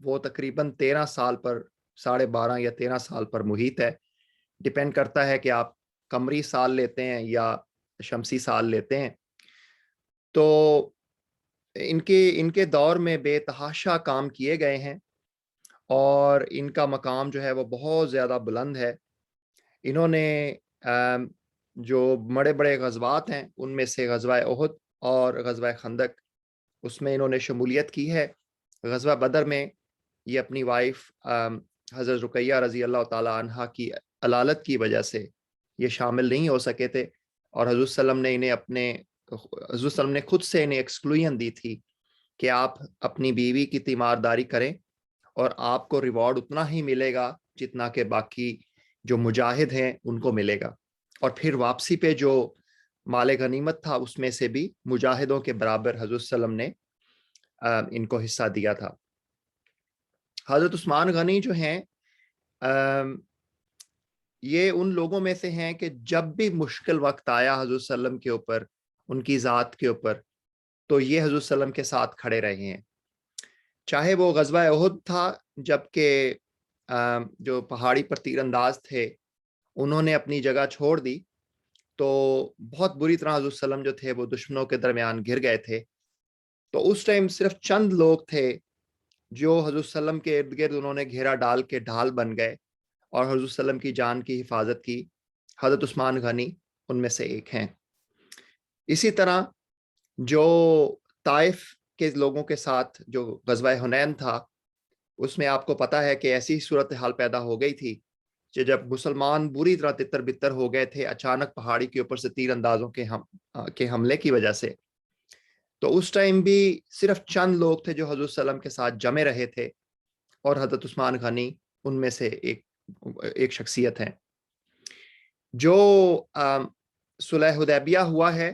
وہ تقریباً 13 سال پر 12.5 یا 13 سال پر محیط ہے. ڈپینڈ کرتا ہے کہ آپ قمری سال لیتے ہیں یا شمسی سال لیتے ہیں. تو ان کے دور میں بے تحاشا کام کیے گئے ہیں اور ان کا مقام جو ہے وہ بہت زیادہ بلند ہے. انہوں نے جو بڑے بڑے غزوات ہیں ان میں سے غزوہ احد اور غزوہ خندق، اس میں انہوں نے شمولیت کی ہے. غزوہ بدر میں یہ اپنی وائف حضرت رقیہ رضی اللہ تعالی عنہ کی علالت کی وجہ سے یہ شامل نہیں ہو سکے تھے، اور حضور صلی اللہ علیہ وسلم نے خود سے انہیں ایکسکلوژن دی تھی کہ آپ اپنی بیوی کی تیمارداری کریں اور آپ کو ریوارڈ اتنا ہی ملے گا جتنا کہ باقی جو مجاہد ہیں ان کو ملے گا، اور پھر واپسی پہ جو مال غنیمت تھا اس میں سے بھی مجاہدوں کے برابر حضور صلی اللہ علیہ وسلم نے ان کو حصہ دیا تھا. حضرت عثمان غنی جو ہیں یہ ان لوگوں میں سے ہیں کہ جب بھی مشکل وقت آیا حضور صلی اللہ علیہ وسلم کے اوپر، ان کی ذات کے اوپر، تو یہ حضور صلی اللہ علیہ وسلم کے ساتھ کھڑے رہے ہیں. چاہے وہ غزوہ احد تھا جب کہ جو پہاڑی پر تیر انداز تھے انہوں نے اپنی جگہ چھوڑ دی، تو بہت بری طرح حضور صلی اللہ علیہ وسلم جو تھے وہ دشمنوں کے درمیان گر گئے تھے. تو اس ٹائم صرف چند لوگ تھے جو حضور صلی اللہ علیہ وسلم کے ارد گرد انہوں نے گھیرا ڈال کے ڈھال بن گئے اور حضور صلی اللہ علیہ وسلم کی جان کی حفاظت کی. حضرت عثمان غنی ان میں سے ایک ہیں. اسی طرح جو طائف کے لوگوں کے ساتھ جو غزوہ حنین تھا اس میں آپ کو پتا ہے کہ ایسی صورتحال پیدا ہو گئی تھی کہ جب مسلمان بری طرح تتر بتر ہو گئے تھے اچانک پہاڑی کے اوپر سے تیر اندازوں کے حملے کی وجہ سے، تو اس ٹائم بھی صرف چند لوگ تھے جو حضور صلی اللہ علیہ وسلم کے ساتھ جمے رہے تھے، اور حضرت عثمان غنی ان میں سے ایک شخصیت ہے. جو صلح حدیبیہ ہوا ہے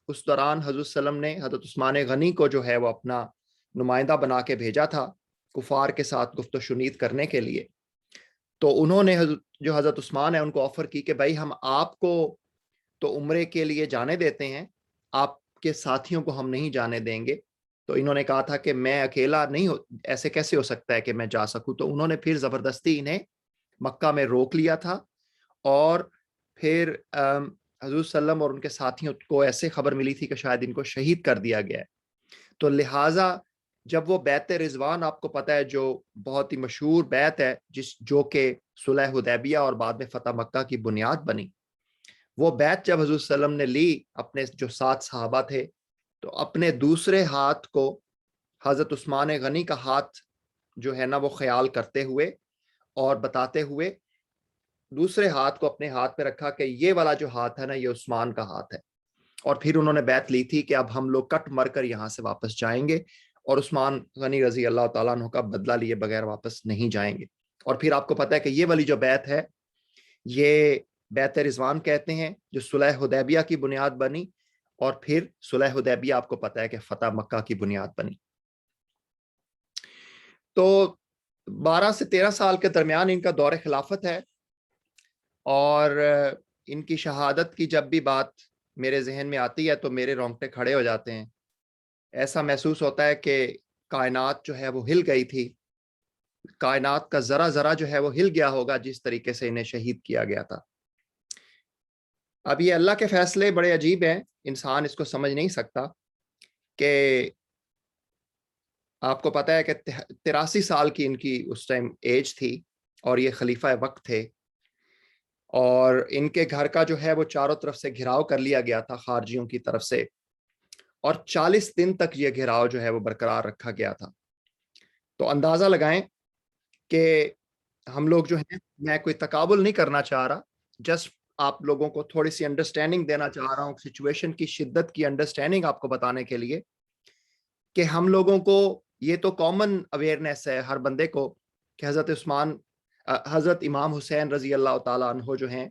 اس دوران حضور صلی اللہ علیہ وسلم نے حضرت عثمان غنی کو جو ہے وہ اپنا نمائندہ بنا کے بھیجا تھا کفار کے ساتھ گفت و شنید کرنے کے لیے. تو انہوں نے جو حضرت عثمان ہے ان کو آفر کی کہ بھائی ہم آپ کو تو عمرے کے لیے جانے دیتے ہیں، آپ کے ساتھیوں کو ہم نہیں جانے دیں گے. تو انہوں نے کہا تھا کہ میں اکیلا نہیں ایسے کیسے ہو سکتا ہے کہ میں جا سکوں. تو انہوں نے پھر زبردستی انہیں مکہ میں روک لیا تھا، اور پھر حضور صلی اللہ علیہ وسلم اور ان کے ساتھیوں کو ایسے خبر ملی تھی کہ شاید ان کو شہید کر دیا گیا ہے. تو لہٰذا جب وہ بیعت رضوان آپ کو پتہ ہے جو بہت ہی مشہور بیعت ہے جو کہ صلح حدیبیہ اور بعد میں فتح مکہ کی بنیاد بنی، وہ بیعت جب حضور صلی اللہ علیہ وسلم نے لی اپنے جو 7 صحابہ تھے، تو اپنے دوسرے ہاتھ کو حضرت عثمان غنی کا ہاتھ جو ہے نا وہ خیال کرتے ہوئے اور بتاتے ہوئے دوسرے ہاتھ کو اپنے ہاتھ پہ رکھا کہ یہ والا جو ہاتھ ہے نا یہ عثمان کا ہاتھ ہے. اور پھر انہوں نے بیعت لی تھی کہ اب ہم لوگ کٹ مر کر یہاں سے واپس جائیں گے اور عثمان غنی رضی اللہ تعالیٰ عنہ کا بدلہ لیے بغیر واپس نہیں جائیں گے. اور پھر آپ کو پتہ ہے کہ یہ والی جو بیعت ہے یہ بیعت رضوان کہتے ہیں جو صلح حدیبیہ کی بنیاد بنی، اور پھر صلح حدیبیہ آپ کو پتہ ہے کہ فتح مکہ کی بنیاد بنی. تو 12 سے 13 سال کے درمیان ان کا دور خلافت ہے، اور ان کی شہادت کی جب بھی بات میرے ذہن میں آتی ہے تو میرے رونگٹے کھڑے ہو جاتے ہیں. ایسا محسوس ہوتا ہے کہ کائنات جو ہے وہ ہل گئی تھی، کائنات کا ذرا ذرا جو ہے وہ ہل گیا ہوگا جس طریقے سے انہیں شہید کیا گیا تھا. اب یہ اللہ کے فیصلے بڑے عجیب ہیں، انسان اس کو سمجھ نہیں سکتا. کہ آپ کو پتہ ہے کہ 83 سال کی ان کی اس ٹائم ایج تھی، اور یہ خلیفہ وقت تھے، اور ان کے گھر کا جو ہے وہ چاروں طرف سے گھراؤ کر لیا گیا تھا خارجیوں کی طرف سے، اور 40 دن تک یہ گھراؤ جو ہے وہ برقرار رکھا گیا تھا. تو اندازہ لگائیں کہ ہم لوگ جو ہیں، میں کوئی تقابل نہیں کرنا چاہ رہا، جسٹ آپ لوگوں کو تھوڑی سی انڈرسٹینڈنگ دینا چاہ رہا ہوں، سچویشن کی شدت کی انڈرسٹینڈنگ آپ کو بتانے کے لیے کہ ہم لوگوں کو یہ تو کامن اویئرنیس ہے ہر بندے کو کہ حضرت امام حسین رضی اللہ تعالیٰ عنہ جو ہیں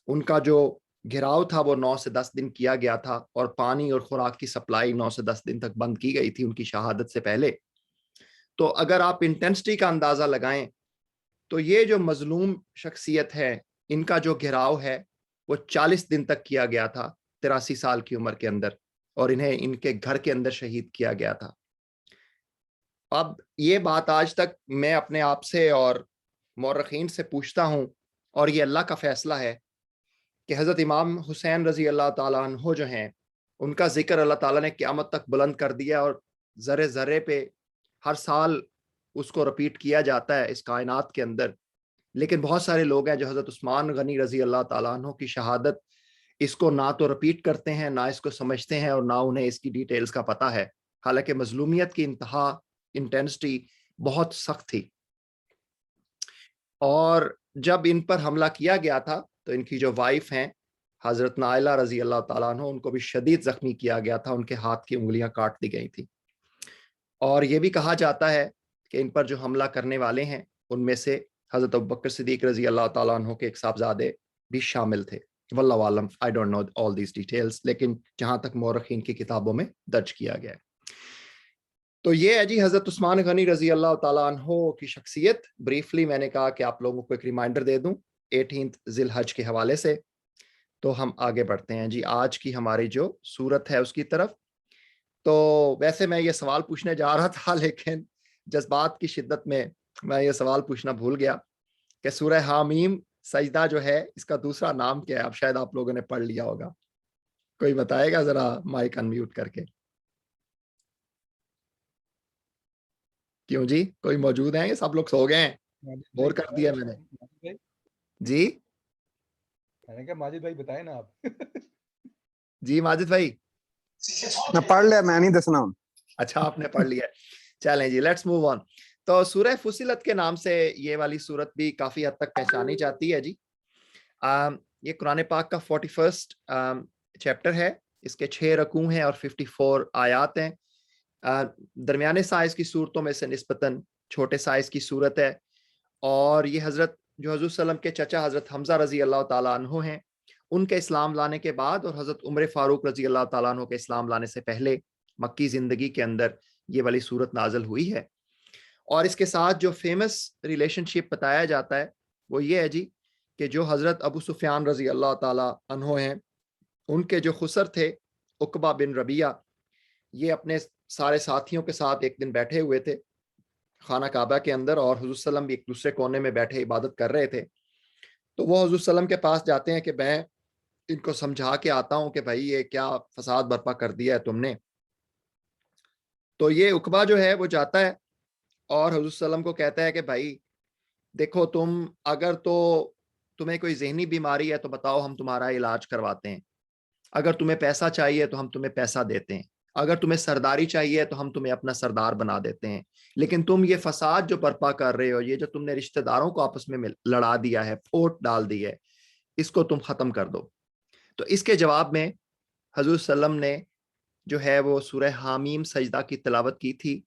ان کا جو گھراؤ تھا وہ 9 سے 10 دن کیا گیا تھا، اور پانی اور خوراک کی سپلائی 9 سے 10 دن تک بند کی گئی تھی ان کی شہادت سے پہلے. تو اگر آپ انٹینسٹی کا اندازہ لگائیں تو یہ جو مظلوم شخصیت ہے ان کا جو گھراؤ ہے وہ 40 دن تک کیا گیا تھا 83 سال کی عمر کے اندر، اور انہیں ان کے گھر کے اندر شہید کیا گیا تھا. اب یہ بات آج تک میں اپنے آپ سے اور مورخین سے پوچھتا ہوں، اور یہ اللہ کا فیصلہ ہے کہ حضرت امام حسین رضی اللہ تعالیٰ عنہ جو ہیں، ان کا ذکر اللہ تعالیٰ نے قیامت تک بلند کر دیا، اور ذرے ذرے پہ ہر سال اس کو رپیٹ کیا جاتا ہے اس کائنات کے اندر. لیکن بہت سارے لوگ ہیں جو حضرت عثمان غنی رضی اللہ تعالیٰ عنہ کی شہادت اس کو نہ تو رپیٹ کرتے ہیں، نہ اس کو سمجھتے ہیں، اور نہ انہیں اس کی ڈیٹیلز کا پتہ ہے، حالانکہ مظلومیت کی انتہا انٹینسٹی بہت سخت تھی. اور جب ان پر حملہ کیا گیا تھا تو ان کی جو وائف ہیں حضرت نائلہ رضی اللہ تعالیٰ عنہ، ان کو بھی شدید زخمی کیا گیا تھا، ان کے ہاتھ کی انگلیاں کاٹ دی گئی تھی. اور یہ بھی کہا جاتا ہے کہ ان پر جو حملہ کرنے والے ہیں ان میں سے حضرت ابوبکر صدیق رضی اللہ تعالیٰ عنہ کے ایک صاحبزادے بھی شامل تھے. واللہ عالم، I don't know all these details، لیکن جہاں تک مورخین کی کتابوں میں درج کیا گیا ہے. تو یہ ہے جی حضرت عثمان غنی رضی اللہ تعالیٰ عنہ کی شخصیت. بریفلی میں نے کہا کہ آپ لوگوں کو ایک ریمائنڈر دے دوں 18 ذی الحج کے حوالے سے. تو ہم آگے بڑھتے ہیں جی آج کی ہماری جو صورت ہے اس کی طرف. تو ویسے میں یہ سوال پوچھنے جا رہا تھا، لیکن جذبات کی شدت میں یہ سوال پوچھنا بھول گیا کہ سورہ حامیم سجدہ جو ہے اس کا دوسرا نام کیا ہے. اب شاید آپ لوگوں نے پڑھ لیا ہوگا، کوئی بتائے گا ذرا مائک انمیوٹ کر کے؟ کیوں جی، کوئی موجود ہیں؟ سب لوگ سو گئے ہیں، بور کر دیا میں نے جی. میں نے کہا ماجد بھائی بتائیں نا آپ. جی ماجد بھائی، میں پڑھ لیا، میں نہیں دسنا ہوں. اچھا آپ نے پڑھ لیا. چلیں جی لیٹس موو آن. تو سورہ فصلت کے نام سے یہ والی سورت بھی کافی حد تک پہچانی جاتی ہے جی. یہ قرآن پاک کا 41 چیپٹر ہے. اس کے 6 رکوع ہیں اور 54 آیات ہیں. درمیانے سائز کی صورتوں میں سے نسبتاً چھوٹے سائز کی صورت ہے. اور یہ حضرت جو حضور صلی اللہ علیہ وسلم کے چچا حضرت حمزہ رضی اللہ تعالیٰ عنہ ہیں، ان کے اسلام لانے کے بعد اور حضرت عمر فاروق رضی اللہ تعالیٰ عنہ کے اسلام لانے سے پہلے مکی زندگی کے اندر یہ والی صورت نازل ہوئی ہے. اور اس کے ساتھ جو فیمس ریلیشن شپ بتایا جاتا ہے وہ یہ ہے جی کہ جو حضرت ابو سفیان رضی اللہ تعالیٰ عنہ ہیں، ان کے جو خسر تھے عقبہ بن ربیعہ، یہ اپنے سارے ساتھیوں کے ساتھ ایک دن بیٹھے ہوئے تھے خانہ کعبہ کے اندر، اور حضور صلی اللہ علیہ وسلم بھی ایک دوسرے کونے میں بیٹھے عبادت کر رہے تھے. تو وہ حضور صلی اللہ علیہ وسلم کے پاس جاتے ہیں کہ میں ان کو سمجھا کے آتا ہوں کہ بھائی یہ کیا فساد برپا کر دیا ہے تم نے. تو یہ عقبہ جو ہے وہ جاتا ہے اور حضور صلی اللہ علیہ وسلم کو کہتا ہے کہ بھائی دیکھو، تم اگر تو تمہیں کوئی ذہنی بیماری ہے تو بتاؤ، ہم تمہارا علاج کرواتے ہیں. اگر تمہیں پیسہ چاہیے تو ہم تمہیں پیسہ دیتے ہیں. اگر تمہیں سرداری چاہیے تو ہم تمہیں اپنا سردار بنا دیتے ہیں. لیکن تم یہ فساد جو برپا کر رہے ہو، یہ جو تم نے رشتہ داروں کو آپس میں لڑا دیا ہے، پھوٹ ڈال دی ہے، اس کو تم ختم کر دو. تو اس کے جواب میں حضور صلی اللہ علیہ وسلم نے جو ہے وہ سورہ حامیم سجدہ کی تلاوت کی تھی،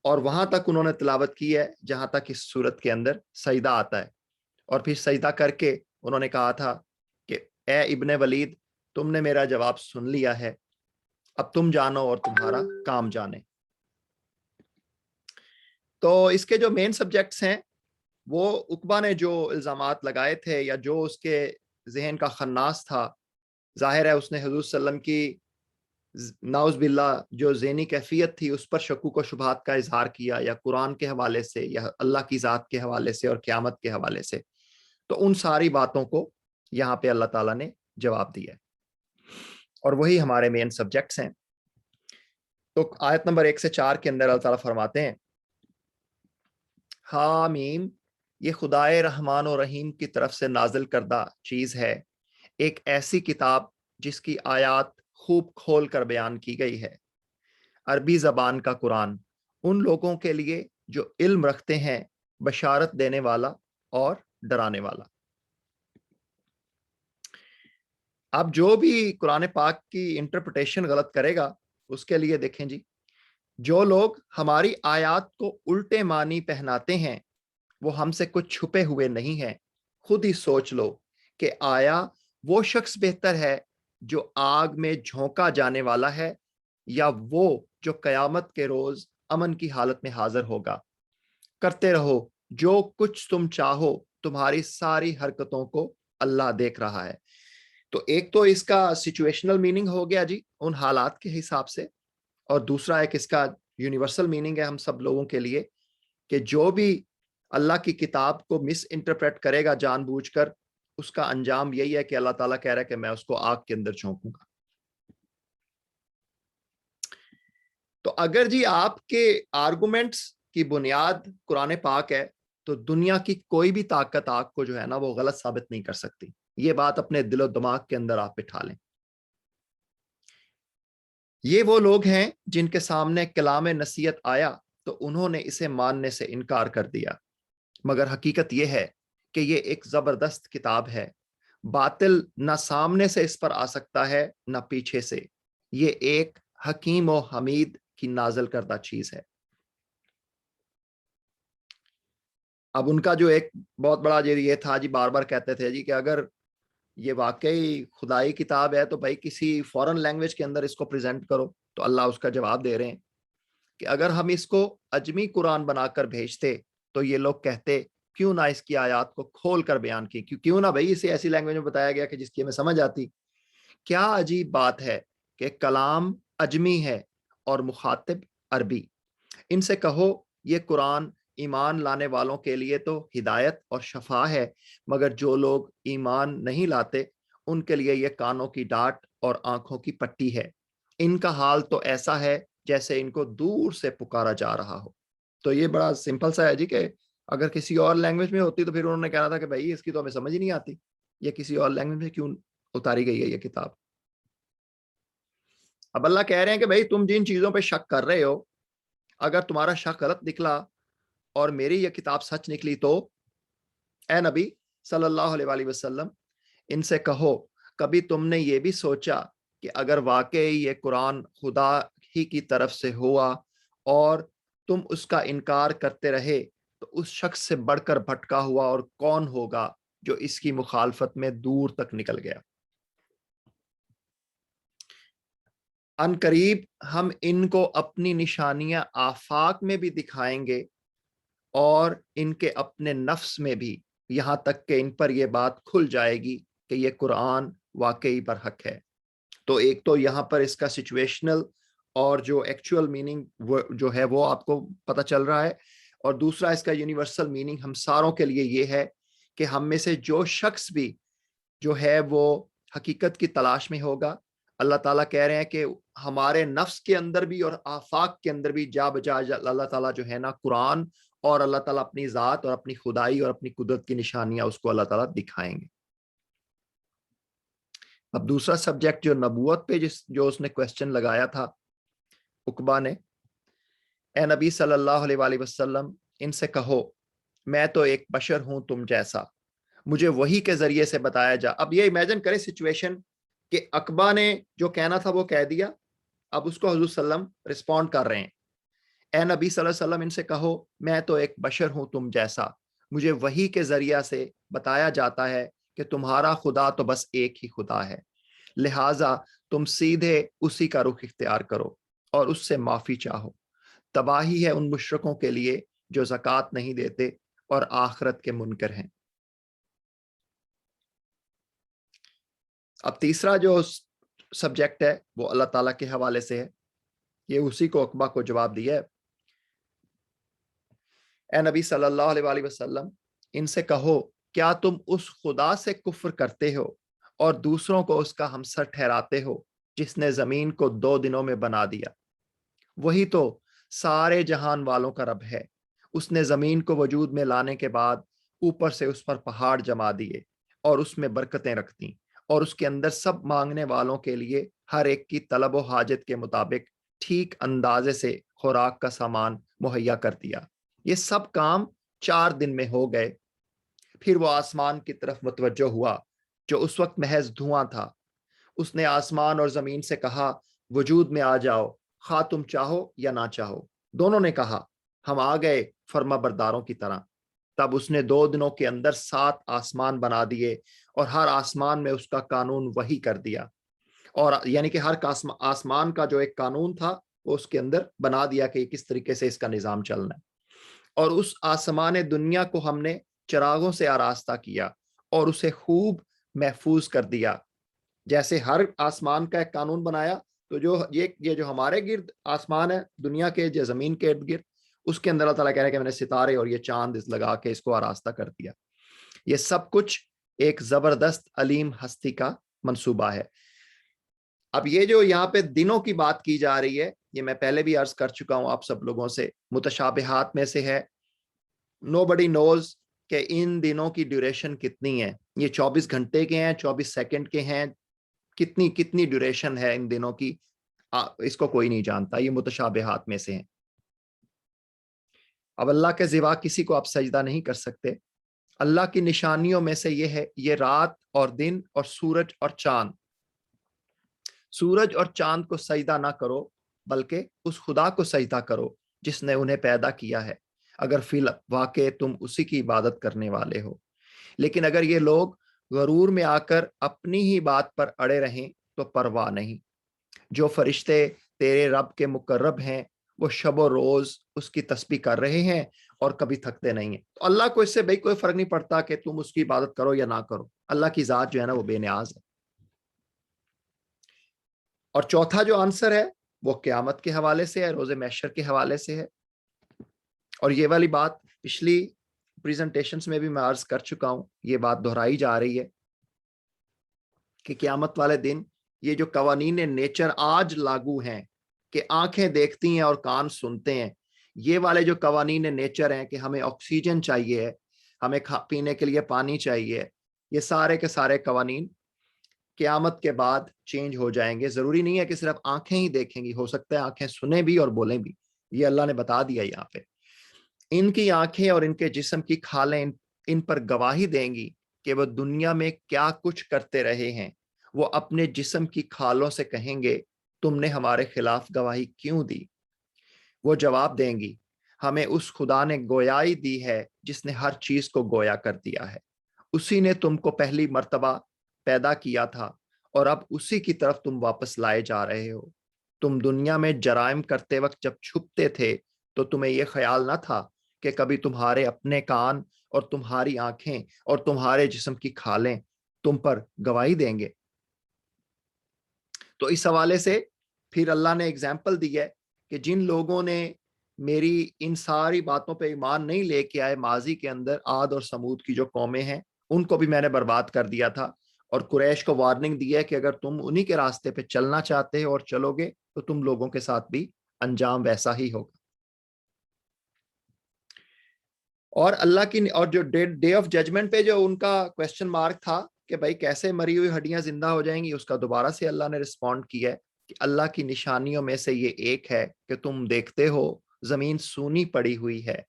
اور وہاں تک انہوں نے تلاوت کی ہے جہاں تک اس سورت کے اندر سجدہ آتا ہے. اور پھر سجدہ کر کے انہوں نے کہا تھا کہ اے ابن ولید، تم نے میرا جواب سن لیا ہے، اب تم جانو اور تمہارا کام جانے. تو اس کے جو مین سبجیکٹس ہیں وہ عقبہ نے جو الزامات لگائے تھے یا جو اس کے ذہن کا خناس تھا، ظاہر ہے اس نے حضور صلی اللہ علیہ وسلم کی نعوذ باللہ جو ذہنی کیفیت تھی اس پر شکوک و شبہات کا اظہار کیا، یا قرآن کے حوالے سے یا اللہ کی ذات کے حوالے سے اور قیامت کے حوالے سے. تو ان ساری باتوں کو یہاں پہ اللہ تعالیٰ نے جواب دیا ہے، اور وہی ہمارے مین سبجیکٹس ہیں. تو آیت نمبر 1 سے 4 کے اندر اللہ تعالیٰ فرماتے ہیں حامیم، یہ خدائے رحمان و رحیم کی طرف سے نازل کردہ چیز ہے، ایک ایسی کتاب جس کی آیات خوب کھول کر بیان کی گئی ہے. عربی زبان کا قرآن ان لوگوں کے لیے جو علم رکھتے ہیں، بشارت دینے والا اور ڈرانے والا. اب جو بھی قرآن پاک کی انٹرپریٹیشن غلط کرے گا اس کے لیے دیکھیں جی، جو لوگ ہماری آیات کو الٹے معنی پہناتے ہیں وہ ہم سے کچھ چھپے ہوئے نہیں ہیں. خود ہی سوچ لو کہ آیا وہ شخص بہتر ہے جو آگ میں جھونکا جانے والا ہے، یا وہ جو قیامت کے روز امن کی حالت میں حاضر ہوگا. کرتے رہو جو کچھ تم چاہو، تمہاری ساری حرکتوں کو اللہ دیکھ رہا ہے. تو ایک تو اس کا سچویشنل میننگ ہو گیا جی ان حالات کے حساب سے، اور دوسرا ایک اس کا یونیورسل میننگ ہے ہم سب لوگوں کے لیے کہ جو بھی اللہ کی کتاب کو مس انٹرپریٹ کرے گا جان بوجھ کر، اس کا انجام یہی ہے کہ اللہ تعالیٰ کہہ رہا ہے کہ میں اس کو آگ کے اندر جھونکوں گا۔ تو اگر جی آپ کے آرگومنٹس کی بنیاد قرآن پاک ہے تو دنیا کی کوئی بھی طاقت آگ کو جو ہے نا وہ غلط ثابت نہیں کر سکتی۔ یہ بات اپنے دل و دماغ کے اندر آپ بٹھا لیں۔ یہ وہ لوگ ہیں جن کے سامنے کلام نصیحت آیا تو انہوں نے اسے ماننے سے انکار کر دیا، مگر حقیقت یہ ہے کہ یہ ایک زبردست کتاب ہے، باطل نہ سامنے سے اس پر آ سکتا ہے نہ پیچھے سے، یہ ایک حکیم و حمید کی نازل کردہ چیز ہے۔ اب ان کا جو ایک بہت بڑا یہ تھا جی، بار بار کہتے تھے جی کہ اگر یہ واقعی خدائی کتاب ہے تو بھائی کسی فورن لینگویج کے اندر اس کو پریزنٹ کرو۔ تو اللہ اس کا جواب دے رہے ہیں کہ اگر ہم اس کو اجمی قرآن بنا کر بھیجتے تو یہ لوگ کہتے کیوں نہ اس کی آیات کو کھول کر بیان کی، کیوں نہ بھائی اسے ایسی لینگویج میں بتایا گیا کہ جس کی ہمیں سمجھ آتی۔ کیا عجیب بات ہے کہ کلام اجمی ہے اور مخاطب عربی۔ ان سے کہو یہ قرآن ایمان لانے والوں کے لیے تو ہدایت اور شفا ہے، مگر جو لوگ ایمان نہیں لاتے ان کے لیے یہ کانوں کی ڈاٹ اور آنکھوں کی پٹی ہے۔ ان کا حال تو ایسا ہے جیسے ان کو دور سے پکارا جا رہا ہو۔ تو یہ بڑا سمپل سا ہے جی کہ اگر کسی اور لینگویج میں ہوتی تو پھر انہوں نے کہنا تھا کہ بھائی اس کی تو ہمیں سمجھ ہی نہیں آتی، یہ کسی اور لینگویج میں کیوں اتاری گئی ہے یہ کتاب۔ اب اللہ کہہ رہے ہیں کہ بھائی تم جن چیزوں پہ شک کر رہے ہو، اگر تمہارا شک غلط نکلا اور میری یہ کتاب سچ نکلی تو اے نبی صلی اللہ علیہ وآلہ وسلم ان سے کہو کبھی تم نے یہ بھی سوچا کہ اگر واقعی یہ قرآن خدا ہی کی طرف سے ہوا اور تم اس کا انکار کرتے رہے تو اس شخص سے بڑھ کر بھٹکا ہوا اور کون ہوگا جو اس کی مخالفت میں دور تک نکل گیا۔ ان قریب ہم ان کو اپنی نشانیاں آفاق میں بھی دکھائیں گے اور ان کے اپنے نفس میں بھی، یہاں تک کہ ان پر یہ بات کھل جائے گی کہ یہ قرآن واقعی برحق ہے۔ تو ایک تو یہاں پر اس کا سچویشنل اور جو ایکچوئل میننگ جو ہے وہ آپ کو پتہ چل رہا ہے، اور دوسرا اس کا یونیورسل میننگ ہم ساروں کے لیے یہ ہے کہ ہم میں سے جو شخص بھی جو ہے وہ حقیقت کی تلاش میں ہوگا، اللہ تعالیٰ کہہ رہے ہیں کہ ہمارے نفس کے اندر بھی اور آفاق کے اندر بھی جا بجا اللہ تعالیٰ جو ہے نا قرآن اور اللہ تعالیٰ اپنی ذات اور اپنی خدائی اور اپنی قدرت کی نشانیاں اس کو اللہ تعالیٰ دکھائیں گے۔ اب دوسرا سبجیکٹ جو نبوت پہ جو اس نے کوسچن لگایا تھا عقبہ نے، اے نبی صلی اللہ علیہ وآلہ وسلم ان سے کہو میں تو ایک بشر ہوں تم جیسا، مجھے وحی کے ذریعے سے بتایا جا۔ اب یہ امیجن کرے سچویشن کہ عقبہ نے جو کہنا تھا وہ کہہ دیا، اب اس کو حضور صلی اللہ علیہ وسلم رسپونڈ کر رہے ہیں، اے نبی صلی اللہ علیہ وسلم ان سے کہو میں تو ایک بشر ہوں تم جیسا، مجھے وحی کے ذریعہ سے بتایا جاتا ہے کہ تمہارا خدا تو بس ایک ہی خدا ہے، لہٰذا تم سیدھے اسی کا رخ اختیار کرو اور اس سے معافی چاہو۔ تباہی ہے ان مشرکوں کے لیے جو زکوٰۃ نہیں دیتے اور آخرت کے منکر ہیں۔ اب تیسرا جو سبجیکٹ ہے وہ اللہ تعالیٰ کے حوالے سے ہے، یہ اسی کو عقبہ کو جواب دیا ہے۔ اے نبی صلی اللہ علیہ وآلہ وسلم ان سے کہو کیا تم اس خدا سے کفر کرتے ہو اور دوسروں کو اس کا ہمسر ٹھہراتے ہو جس نے زمین کو 2 دنوں میں بنا دیا؟ وہی تو سارے جہان والوں کا رب ہے، اس نے زمین کو وجود میں لانے کے بعد اوپر سے اس پر پہاڑ جما دیے اور اس میں برکتیں رکھ دیں اور اس کے اندر سب مانگنے والوں کے لیے ہر ایک کی طلب و حاجت کے مطابق ٹھیک اندازے سے خوراک کا سامان مہیا کر دیا۔ یہ سب کام 4 دن میں ہو گئے۔ پھر وہ آسمان کی طرف متوجہ ہوا جو اس وقت محض دھواں تھا۔ اس نے آسمان اور زمین سے کہا وجود میں آ جاؤ، خواہ تم چاہو یا نہ چاہو۔ دونوں نے کہا ہم آ گئے فرما برداروں کی طرح۔ تب اس نے 2 دنوں کے اندر 7 آسمان بنا دیے اور ہر آسمان میں اس کا قانون وہی کر دیا، اور یعنی کہ ہر آسمان کا جو ایک قانون تھا وہ اس کے اندر بنا دیا کہ کس طریقے سے اس کا نظام چلنا ہے۔ اور اس آسمان دنیا کو ہم نے چراغوں سے آراستہ کیا اور اسے خوب محفوظ کر دیا۔ جیسے ہر آسمان کا ایک قانون بنایا تو جو یہ جو ہمارے گرد آسمان ہے دنیا کے جو زمین کے ارد گرد، اس کے اندر اللہ تعالیٰ کہہ رہا ہے کہ میں نے ستارے اور یہ چاند لگا کے اس کو آراستہ کر دیا. یہ سب کچھ ایک زبردست علیم ہستی کا منصوبہ ہے. اب یہ جو یہاں پہ دنوں کی بات کی جا رہی ہے، یہ میں پہلے بھی عرض کر چکا ہوں آپ سب لوگوں سے، متشابہات میں سے ہے. nobody knows کہ ان دنوں کی ڈیوریشن کتنی ہے. یہ 24 گھنٹے کے ہیں، 24 سیکنڈ کے ہیں، کتنی ڈیوریشن ہے ان دنوں کی، اس کو کوئی نہیں جانتا. یہ متشابہات میں سے ہیں. اب اللہ کے سوا کسی کو آپ سجدہ نہیں کر سکتے. اللہ کی نشانیوں میں سے یہ ہے، یہ رات اور دن اور سورج اور چاند. سورج اور چاند کو سجدہ نہ کرو، بلکہ اس خدا کو سجدہ کرو جس نے انہیں پیدا کیا ہے، اگر فی الواقع تم اسی کی عبادت کرنے والے ہو. لیکن اگر یہ لوگ غرور میں آ کر اپنی ہی بات پر اڑے رہیں تو پرواہ نہیں. جو فرشتے تیرے رب کے مقرب ہیں وہ شب و روز اس کی تسبیح کر رہے ہیں اور کبھی تھکتے نہیں ہیں. تو اللہ کو اس سے بھائی کوئی فرق نہیں پڑتا کہ تم اس کی عبادت کرو یا نہ کرو. اللہ کی ذات جو ہے نا وہ بے نیاز ہے. اور چوتھا جو آنسر ہے وہ قیامت کے حوالے سے ہے، روز محشر کے حوالے سے ہے. اور یہ والی بات پچھلی پریزنٹیشنز میں بھی میں عرض کر چکا ہوں، یہ بات دہرائی جا رہی ہے کہ قیامت والے دن یہ جو قوانین نیچر آج لاگو ہیں کہ آنکھیں دیکھتی ہیں اور کان سنتے ہیں، یہ والے جو قوانین نیچر ہیں کہ ہمیں آکسیجن چاہیے ہے، ہمیں پینے کے لیے پانی چاہیے، یہ سارے کے سارے قوانین قیامت کے بعد چینج ہو جائیں گے. ضروری نہیں ہے کہ صرف آنکھیں ہی دیکھیں گی، ہو سکتا ہے آنکھیں سنیں بھی اور بولیں بھی. یہ اللہ نے بتا دیا یہاں پہ. ان کی آنکھیں اور ان کے جسم کی کھالیں ان پر گواہی دیں گی کہ وہ دنیا میں کیا کچھ کرتے رہے ہیں. وہ اپنے جسم کی کھالوں سے کہیں گے تم نے ہمارے خلاف گواہی کیوں دی؟ وہ جواب دیں گی ہمیں اس خدا نے گویائی دی ہے جس نے ہر چیز کو گویا کر دیا ہے. اسی نے تم کو پہلی مرتبہ پیدا کیا تھا اور اب اسی کی طرف تم واپس لائے جا رہے ہو. تم دنیا میں جرائم کرتے وقت جب چھپتے تھے تو تمہیں یہ خیال نہ تھا کہ کبھی تمہارے اپنے کان اور تمہاری آنکھیں اور تمہارے جسم کی کھالیں تم پر گواہی دیں گے. تو اس حوالے سے پھر اللہ نے اگزامپل دی ہے کہ جن لوگوں نے میری ان ساری باتوں پہ ایمان نہیں لے کے آئے ماضی کے اندر، عاد اور سمود کی جو قومیں ہیں ان کو بھی میں نے برباد کر دیا تھا. اور قریش کو وارننگ دی ہے کہ اگر تم انہی کے راستے پہ چلنا چاہتے ہو اور چلو گے تو تم لوگوں کے ساتھ بھی انجام ویسا ہی ہوگا. اور اللہ کی اور جو ڈے آف ججمنٹ پہ جو ان کا کویسچن مارک تھا کہ بھائی کیسے مری ہوئی ہڈیاں زندہ ہو جائیں گی، اس کا دوبارہ سے اللہ نے رسپونڈ کیا ہے کہ اللہ کی نشانیوں میں سے یہ ایک ہے کہ تم دیکھتے ہو زمین سونی پڑی ہوئی ہے،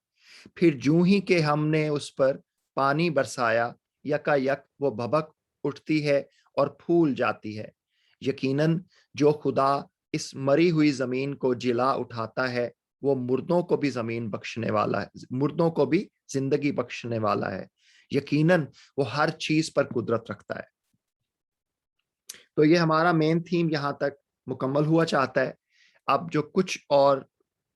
پھر جوں ہی کہ ہم نے اس پر پانی برسایا یکا یک وہ بھبک اٹھتی ہے اور پھول جاتی ہے. یقیناً جو خدا اس مری ہوئی زمین کو جلا اٹھاتا ہے وہ مردوں کو بھی زمین بخشنے والا ہے، مردوں کو بھی زندگی بخشنے والا ہے. یقیناً وہ ہر چیز پر قدرت رکھتا ہے. تو یہ ہمارا مین تھیم یہاں تک مکمل ہوا چاہتا ہے. اب جو کچھ اور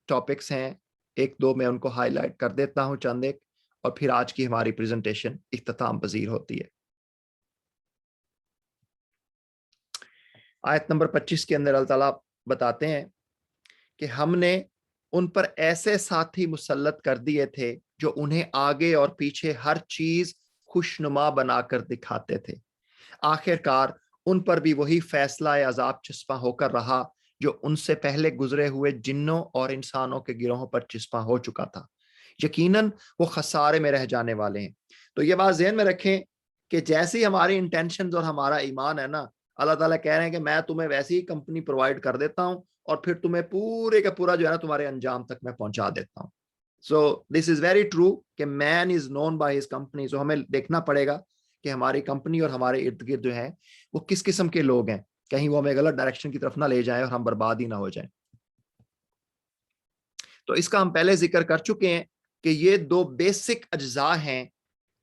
ٹاپکس ہیں ایک دو میں ان کو ہائی لائٹ کر دیتا ہوں چند ایک، اور پھر آج کی ہماری پریزنٹیشن اختتام پذیر ہوتی ہے. آیت نمبر 25 کے اندر اللہ تعالیٰ بتاتے ہیں کہ ہم نے ان پر ایسے ساتھی مسلط کر دیے تھے جو انہیں آگے اور پیچھے ہر چیز خوشنما بنا کر دکھاتے تھے. آخر کار ان پر بھی وہی فیصلہ عذاب چسپاں ہو کر رہا جو ان سے پہلے گزرے ہوئے جنوں اور انسانوں کے گروہوں پر چسپاں ہو چکا تھا. یقیناً وہ خسارے میں رہ جانے والے ہیں. تو یہ بات ذہن میں رکھیں کہ جیسی ہماری انٹینشنز اور ہمارا ایمان ہے نا، اللہ تعالیٰ کہہ رہے ہیں کہ میں تمہیں ویسی ہی کمپنی پرووائڈ کر دیتا ہوں اور پھر تمہیں پورے کا پورا جو ہے نا تمہارے انجام تک میں پہنچا دیتا ہوں. سو دس از ویری ٹرو کہ مین از نون بائی ہز کمپنی. سو ہمیں دیکھنا پڑے گا کہ ہماری کمپنی اور ہمارے ارد گرد جو ہیں وہ کس قسم کے لوگ ہیں، کہیں وہ ہمیں غلط ڈائریکشن کی طرف نہ لے جائیں اور ہم برباد ہی نہ ہو جائیں. تو اس کا ہم پہلے ذکر کر چکے ہیں کہ یہ دو بیسک اجزاء ہیں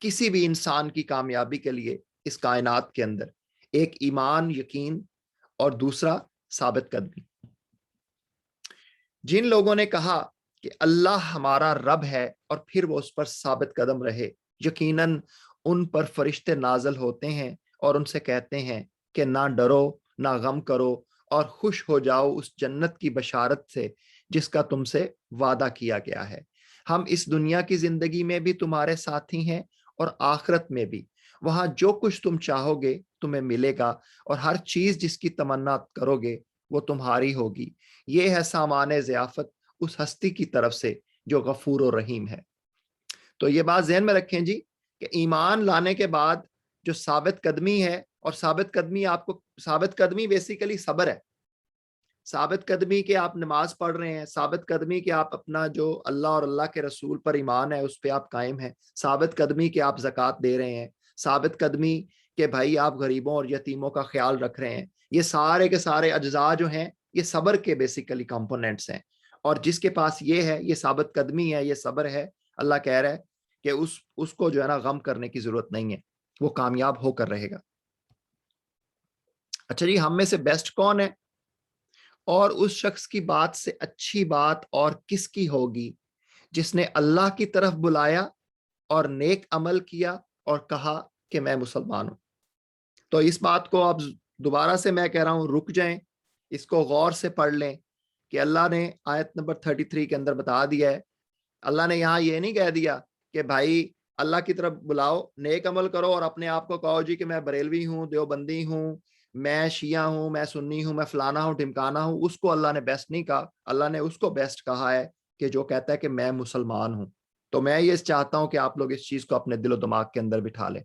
کسی بھی انسان کی کامیابی کے لیے اس کائنات کے اندر، ایک ایمان یقین اور دوسرا ثابت قدمی. جن لوگوں نے کہا کہ اللہ ہمارا رب ہے اور پھر وہ اس پر ثابت قدم رہے، یقیناً ان پر فرشتے نازل ہوتے ہیں اور ان سے کہتے ہیں کہ نہ ڈرو نہ غم کرو اور خوش ہو جاؤ اس جنت کی بشارت سے جس کا تم سے وعدہ کیا گیا ہے. ہم اس دنیا کی زندگی میں بھی تمہارے ساتھی ہیں اور آخرت میں بھی. وہاں جو کچھ تم چاہو گے تمہیں ملے گا اور ہر چیز جس کی تمنا کرو گے وہ تمہاری ہوگی. یہ ہے سامان ضیافت اس ہستی کی طرف سے جو غفور و رحیم ہے. تو یہ بات ذہن میں رکھیں جی کہ ایمان لانے کے بعد جو ثابت قدمی ہے، اور ثابت قدمی بیسیکلی صبر ہے. ثابت قدمی کہ آپ نماز پڑھ رہے ہیں، ثابت قدمی کہ آپ اپنا جو اللہ اور اللہ کے رسول پر ایمان ہے اس پہ آپ قائم ہیں، ثابت قدمی کہ آپ زکوٰۃ دے رہے ہیں، ثابت قدمی کہ بھائی آپ غریبوں اور یتیموں کا خیال رکھ رہے ہیں. یہ سارے کے سارے اجزاء جو ہیں یہ صبر کے بیسیکلی کمپوننٹس ہیں. اور جس کے پاس یہ ہے، یہ ثابت قدمی ہے، یہ صبر ہے، اللہ کہہ رہا ہے کہ اس کو جو ہے نا غم کرنے کی ضرورت نہیں ہے، وہ کامیاب ہو کر رہے گا. اچھا جی، ہم میں سے بیسٹ کون ہے؟ اور اس شخص کی بات سے اچھی بات اور کس کی ہوگی جس نے اللہ کی طرف بلایا اور نیک عمل کیا اور کہا کہ میں مسلمان ہوں. تو اس بات کو آپ دوبارہ سے میں کہہ رہا ہوں رک جائیں، اس کو غور سے پڑھ لیں کہ اللہ نے آیت نمبر 33 کے اندر بتا دیا ہے. اللہ نے یہاں یہ نہیں کہہ دیا کہ بھائی اللہ کی طرف بلاؤ، نیک عمل کرو اور اپنے آپ کو کہو جی کہ میں بریلوی ہوں، دیوبندی ہوں، میں شیعہ ہوں، میں سنی ہوں، میں فلانا ہوں، ٹمکانا ہوں. اس کو اللہ نے بیسٹ نہیں کہا. اللہ نے اس کو بیسٹ کہا ہے کہ جو کہتا ہے کہ میں مسلمان ہوں. تو میں یہ چاہتا ہوں کہ آپ لوگ اس چیز کو اپنے دل و دماغ کے اندر بٹھا لیں.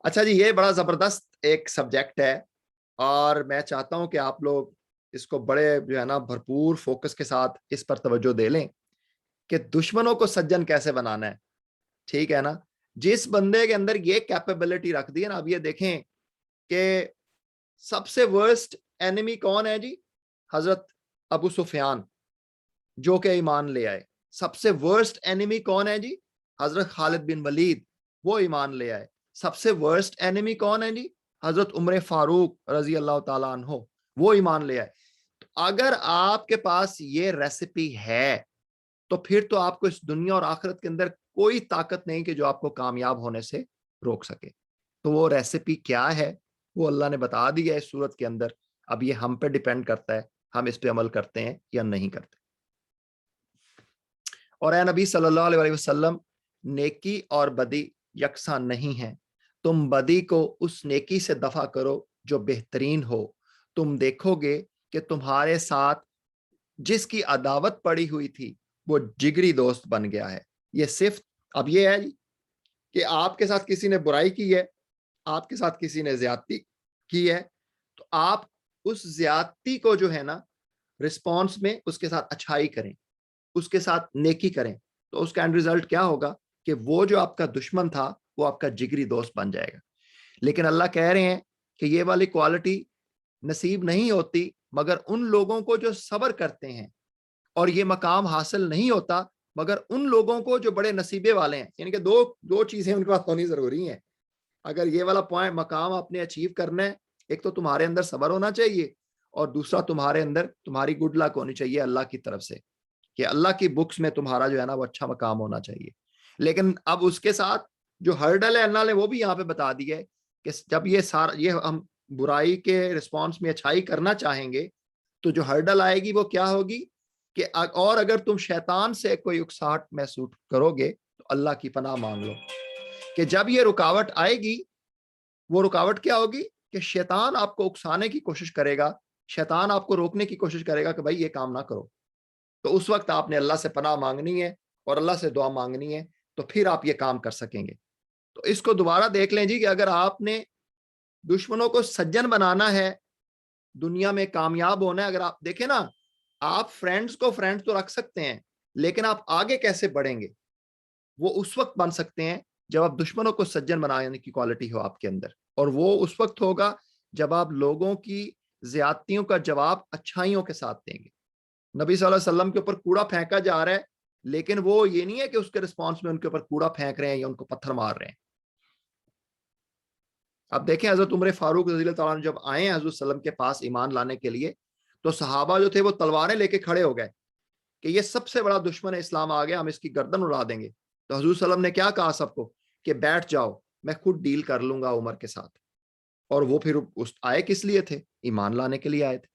اچھا جی، یہ بڑا زبردست ایک سبجیکٹ ہے اور میں چاہتا ہوں کہ آپ لوگ اس کو بڑے جو ہے نا بھرپور فوکس کے ساتھ اس پر توجہ دے لیں کہ دشمنوں کو سجن کیسے بنانا ہے. ٹھیک ہے نا؟ جس بندے کے اندر یہ کیپیبلٹی رکھ دی ہے نا، اب یہ دیکھیں کہ سب سے ورسٹ اینیمی کون ہے جی؟ حضرت ابو سفیان جو کہ ایمان لے آئے. سب سے ورسٹ اینیمی کون ہے جی؟ حضرت خالد بن ولید، وہ ایمان لے آئے. سب سے ورسٹ اینیمی کون ہے جی؟ حضرت عمر فاروق رضی اللہ تعالیٰ عنہ، وہ ایمان لے آئے. تو اگر آپ کے پاس یہ ریسیپی ہے تو پھر تو آپ کو اس دنیا اور آخرت کے اندر کوئی طاقت نہیں کہ جو آپ کو کامیاب ہونے سے روک سکے. تو وہ ریسیپی کیا ہے وہ اللہ نے بتا دیا ہے اس صورت کے اندر. اب یہ ہم پہ ڈیپینڈ کرتا ہے ہم اس پہ عمل کرتے ہیں یا نہیں کرتے. اور اے نبی صلی اللہ علیہ وسلم، نیکی اور بدی یکساں نہیں ہیں. تم بدی کو اس نیکی سے دفع کرو جو بہترین ہو. تم دیکھو گے کہ تمہارے ساتھ جس کی عداوت پڑی ہوئی تھی وہ جگری دوست بن گیا ہے. یہ صرف اب یہ ہے کہ آپ کے ساتھ کسی نے برائی کی ہے، آپ کے ساتھ کسی نے زیادتی کی ہے، تو آپ اس زیادتی کو جو ہے نا رسپانس میں اس کے ساتھ اچھائی کریں، اس کے ساتھ نیکی کریں. تو اس کا اینڈ ریزلٹ کیا ہوگا کہ وہ جو آپ کا دشمن تھا وہ آپ کا جگری دوست بن جائے گا. لیکن اللہ کہہ رہے ہیں کہ یہ والی کوالٹی نصیب نہیں ہوتی مگر ان لوگوں کو جو صبر کرتے ہیں، اور یہ مقام حاصل نہیں ہوتا مگر ان لوگوں کو جو بڑے نصیبے والے ہیں. یعنی کہ دو چیزیں ان کے پاس ہونی ضروری ہیں. اگر یہ والا پوائنٹ مقام آپ نے اچیو کرنا ہے، ایک تو تمہارے اندر صبر ہونا چاہیے اور دوسرا تمہارے اندر تمہاری گڈ لک ہونی چاہیے اللہ کی طرف سے کہ اللہ کی بکس میں تمہارا جو ہے نا وہ اچھا مقام ہونا چاہیے. لیکن اب اس کے ساتھ جو ہرڈل ہے اللہ نے وہ بھی یہاں پہ بتا دی ہے کہ جب یہ ہم برائی کے رسپانس میں اچھائی کرنا چاہیں گے تو جو ہرڈل آئے گی وہ کیا ہوگی کہ اور اگر تم شیطان سے کوئی اکساہٹ محسوس کرو گے تو اللہ کی پناہ مانگ لو کہ جب یہ رکاوٹ آئے گی، وہ رکاوٹ کیا ہوگی کہ شیطان آپ کو اکسانے کی کوشش کرے گا، شیطان آپ کو روکنے کی کوشش کرے گا کہ بھائی یہ کام نہ کرو. تو اس وقت آپ نے اللہ سے پناہ مانگنی ہے اور اللہ سے دعا مانگنی ہے، تو پھر آپ یہ کام کر سکیں گے. تو اس کو دوبارہ دیکھ لیں جی کہ اگر آپ نے دشمنوں کو سجن بنانا ہے، دنیا میں کامیاب ہونا ہے، اگر آپ دیکھیں نا، آپ فرینڈز کو فرینڈز تو رکھ سکتے ہیں لیکن آپ آگے کیسے بڑھیں گے وہ اس وقت بن سکتے ہیں جب آپ دشمنوں کو سجن بنانے کی کوالٹی ہو آپ کے اندر. اور وہ اس وقت ہوگا جب آپ لوگوں کی زیادتیوں کا جواب اچھائیوں کے ساتھ دیں گے. نبی صلی اللہ علیہ وسلم کے اوپر کوڑا پھینکا جا رہا ہے لیکن وہ یہ نہیں ہے کہ اس کے رسپانس میں ان کے اوپر کوڑا پھینک رہے ہیں یا ان کو پتھر مار رہے ہیں. اب دیکھیں حضرت عمر فاروق رضی اللہ تعالیٰ عنہ جب آئے ہیں حضرت وسلم کے پاس ایمان لانے کے لیے تو صحابہ جو تھے وہ تلواریں لے کے کھڑے ہو گئے کہ یہ سب سے بڑا دشمن اسلام آ گیا، ہم اس کی گردن اڑا دیں گے. تو حضور صلی اللہ علیہ وسلم نے کیا کہا سب کو کہ بیٹھ جاؤ، میں خود ڈیل کر لوں گا عمر کے ساتھ. اور وہ پھر اس آئے کس لیے تھے؟ ایمان لانے کے لیے آئے تھے.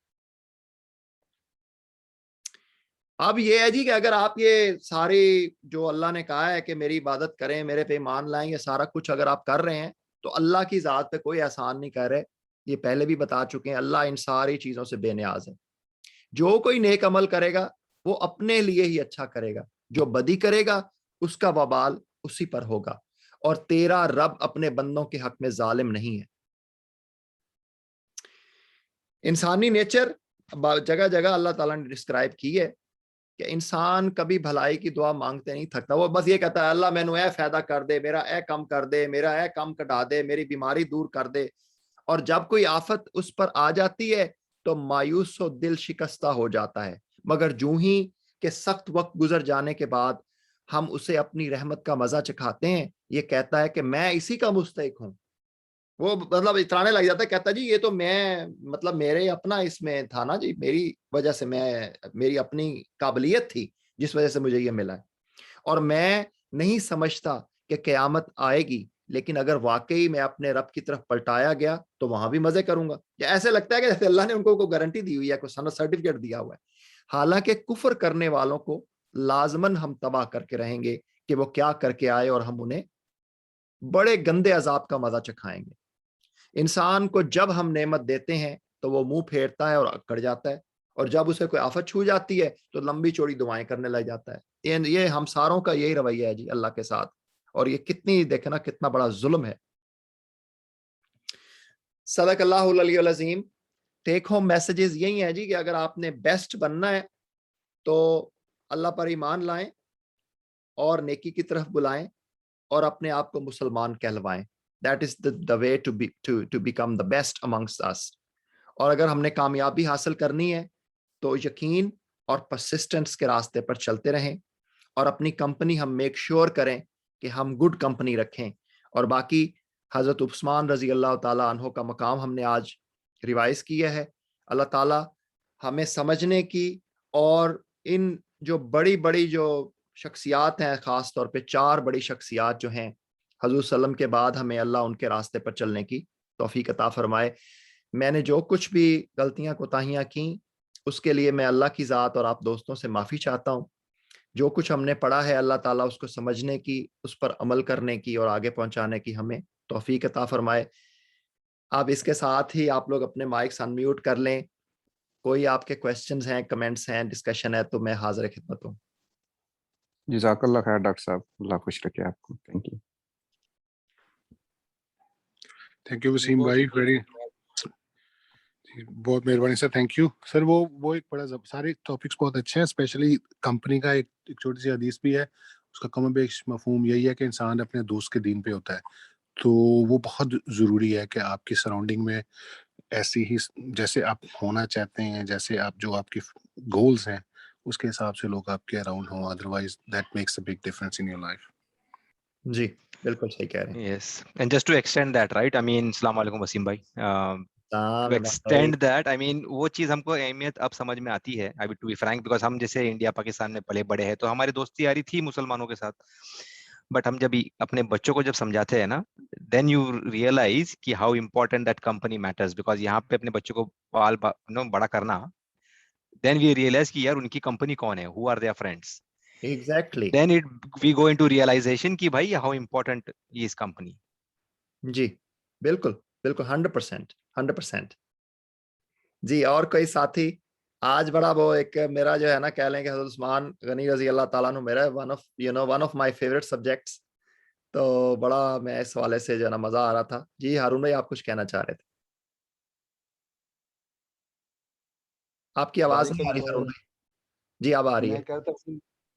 اب یہ ہے جی کہ اگر آپ یہ ساری جو اللہ نے کہا ہے کہ میری عبادت کریں، میرے پہ ایمان لائیں، یہ سارا کچھ اگر آپ کر رہے ہیں تو اللہ کی ذات پہ کوئی احسان نہیں کر رہے. یہ پہلے بھی بتا چکے ہیں، اللہ ان ساری چیزوں سے بے نیاز ہے. جو کوئی نیک عمل کرے گا وہ اپنے لیے ہی اچھا کرے گا، جو بدی کرے گا اس کا وبال اسی پر ہوگا. اور تیرا رب اپنے بندوں کے حق میں ظالم نہیں ہے. انسانی نیچر جگہ جگہ اللہ تعالیٰ نے ڈسکرائب کی ہے کہ انسان کبھی بھلائی کی دعا مانگتے نہیں تھکتا. وہ بس یہ کہتا ہے اللہ میں نے اے فائدہ کر دے، میرا اے کم کر دے، میرا اے کم کٹا دے، میری بیماری دور کر دے. اور جب کوئی آفت اس پر آ جاتی ہے تو مایوس و دل شکستہ ہو جاتا ہے. مگر جو ہی کہ سخت وقت گزر جانے کے بعد ہم اسے اپنی رحمت کا مزہ چکھاتے ہیں، یہ کہتا ہے کہ میں اسی کا مستحق ہوں. وہ مطلب اترانے لگ جاتا ہے، کہتا جی یہ تو میں مطلب میرے اپنا اس میں تھا نا جی، میری وجہ سے، میری اپنی قابلیت تھی جس وجہ سے مجھے یہ ملا ہے. اور میں نہیں سمجھتا کہ قیامت آئے گی، لیکن اگر واقعی میں اپنے رب کی طرف پلٹایا گیا تو وہاں بھی مزے کروں گا. یا ایسے لگتا ہے کہ جیسے اللہ نے ان کو کوئی گارنٹی دی ہوئی ہے، کوئی سرٹیفکیٹ دیا ہوا ہے. حالانکہ کفر کرنے والوں کو لازماً ہم تباہ کر کے رہیں گے کہ وہ کیا کر کے آئے، اور ہم انہیں بڑے گندے عذاب کا مزہ چکھائیں گے. انسان کو جب ہم نعمت دیتے ہیں تو وہ منہ پھیرتا ہے اور اکڑ جاتا ہے، اور جب اسے کوئی آفت چھو جاتی ہے تو لمبی چوڑی دعائیں کرنے لگ جاتا ہے. یہ ہم ساروں کا یہی رویہ ہے جی اللہ کے ساتھ. اور یہ کتنی دیکھنا کتنا بڑا ظلم ہے. صدق اللہ العلی العظیم. ٹیک ہوم میسجز یہی ہیں جی کہ اگر آپ نے بیسٹ بننا ہے تو اللہ پر ایمان لائیں اور نیکی کی طرف بلائیں اور اپنے آپ کو مسلمان کہلوائیں. That is the way to become the best amongst us. اور اگر ہم نے کامیابی حاصل کرنی ہے تو یقین اور پرسسٹنس کے راستے پر چلتے رہیں، اور اپنی کمپنی ہم میک شور کریں کہ ہم گڈ کمپنی رکھیں. اور باقی حضرت عثمان رضی اللہ تعالیٰ عنہ کا مقام ہم نے آج ریوائز کیا ہے. اللہ تعالیٰ ہمیں سمجھنے کی، اور ان جو بڑی بڑی جو شخصیات ہیں، خاص طور پہ 4 بڑی شخصیات جو ہیں حضور صلی اللہ علیہ وسلم کے بعد، ہمیں اللہ ان کے راستے پر چلنے کی توفیق عطا فرمائے. میں نے جو کچھ بھی غلطیاں کوتاہیاں کی اس کے لیے میں اللہ کی ذات اور آپ دوستوں سے معافی چاہتا ہوں. جو کچھ ہم نے پڑھا ہے اللہ تعالیٰ اس کو سمجھنے کی، اس پر عمل کرنے کی اور آگے پہنچانے کی ہمیں توفیق عطا فرمائے. آپ اس کے ساتھ ہی آپ لوگ اپنے مائکس انمیوٹ کر لیں. کوئی آپ کے کویسچنز ہیں، کمنٹس ہیں، ڈسکشن ہے تو میں حاضر خدمت ہوں. جزاک اللہ خیر ڈاکٹر صاحب، اللہ خوش رکھے آپ کو. Thank you. Thank you Waseem بھائی، بہت مہربانی سر، تھینک یو سر. وہ ایک بڑا سارے ٹاپکس بہت اچھے ہیں. اسپیشلی کمپنی کا ایک چھوٹی سی حدیث بھی ہے، اس کا کم بیش مفہوم یہی ہے کہ انسان اپنے دوست کے دین پہ ہوتا ہے. تو وہ بہت ضروری ہے کہ آپ کی سراؤنڈنگ میں ایسی ہی جیسے آپ ہونا چاہتے ہیں، جیسے آپ جو آپ کی گولز ہیں اس کے حساب سے لوگ آپ کے اراؤنڈ ہوں. Otherwise that makes a big difference in your life. جی بالکل صحیح کہہ رہے ہیں. Yes, and just to extend that, right? I mean, Assalamu alaikum Wasim bhai. To Imran extend that, I mean, وہ چیز ہم کو اہمیت اب سمجھ میں آتی ہے. I will to be frank, because ہم جیسے انڈیا پاکستان میں پلے بڑے ہیں تو ہماری دوستی یاری تھی مسلمانوں کے ساتھ. بٹ ہم جب اپنے بچوں کو جب سمجھاتے ہیں نا، then you realize کہ how important that company matters, because یہاں پہ اپنے بچوں کو پال بڑا کرنا، then we realize کہ یار ان کی کمپنی کون ہے, who are their friends. Exactly. Then we go into realization کہ بھائی how important is company. جی بالکل بالکل 100%. جی اور کوئی ساتھی آج بڑا وہ ایک میرا جو ہے نا کہہ لیں کہ حضرت عثمان غنی رضی اللہ تعالیٰ عنہ میرا one of my favourite subjects. تو بڑا میں اس حوالے سے جو ہے نا مزہ آ رہا تھا. جی ہارون بھائی آپ کچھ کہنا چاہ رہے تھے؟ آپ کی آواز نہیں آ رہی ہارون بھائی. جی اب آ رہی ہے.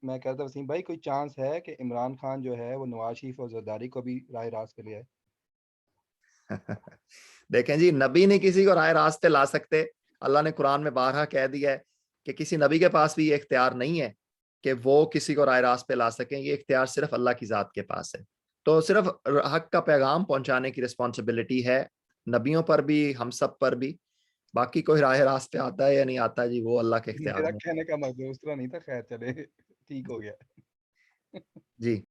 میں کہتا وسیم بھائی کوئی چانس ہے کہ عمران خان جو ہے وہ نواز شریف اور زرداری کو بھی راہ راست پہ لے آئے؟ دیکھیں جی نبی نہیں کسی کو راہ راست پہ لا سکتے. اللہ نے قرآن میں بارہا کہہ دیا ہے کہ کسی نبی کے پاس بھی یہ اختیار نہیں ہے کہ وہ کسی کو راہ راست پہ لا سکیں. یہ اختیار صرف اللہ کی ذات کے پاس ہے. تو صرف حق کا پیغام پہنچانے کی رسپانسبلٹی ہے نبیوں پر بھی، ہم سب پر بھی. باقی کوئی راہ راست پہ آتا ہے یا نہیں آتا جی وہ اللہ کے اختیار میرا میں. کہنے کا مطلب اس طرح نہیں تھا. خیر چلے ٹھیک ہو گیا. جی